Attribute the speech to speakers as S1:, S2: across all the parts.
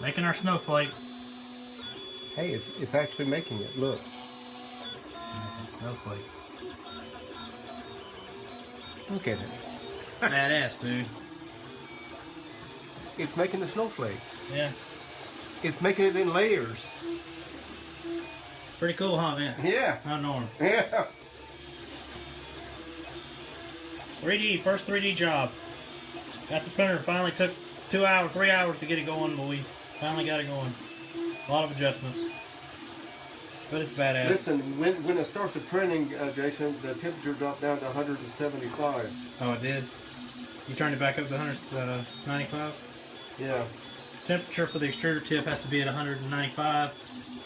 S1: Making our snowflake.
S2: Hey, it's actually making it. Look.
S1: Snowflake.
S2: Look at it.
S1: Badass, dude.
S2: It's making the snowflake.
S1: Yeah.
S2: It's making it in layers.
S1: Pretty cool, huh, man?
S2: Yeah.
S1: Not normal.
S2: Yeah.
S1: 3D, first 3D job. Got the printer. Finally took 3 hours to get it going, but we finally got it going. A lot of adjustments. But it's badass.
S2: Listen, when it starts printing, Jason, the temperature dropped down to 175.
S1: Oh, it did? You turned it back up to 195?
S2: Yeah.
S1: Temperature for the extruder tip has to be at 195.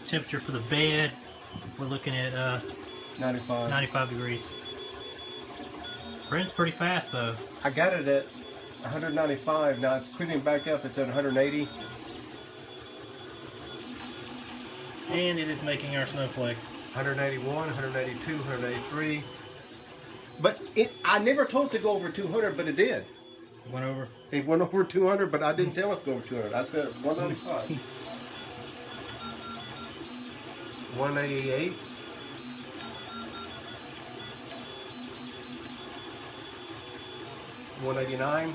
S1: Temperature for the bed, we're looking at 95 degrees. Print's pretty fast though.
S2: I got it at 195. Now it's creeping back up. It's at 180.
S1: And it is making our snowflake.
S2: 181, 182, 183. But I never told it to go over 200, but it did.
S1: Went over?
S2: It went over 200, but I didn't tell it to go over 200. I said 195. 188. 189.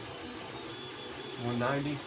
S2: 190.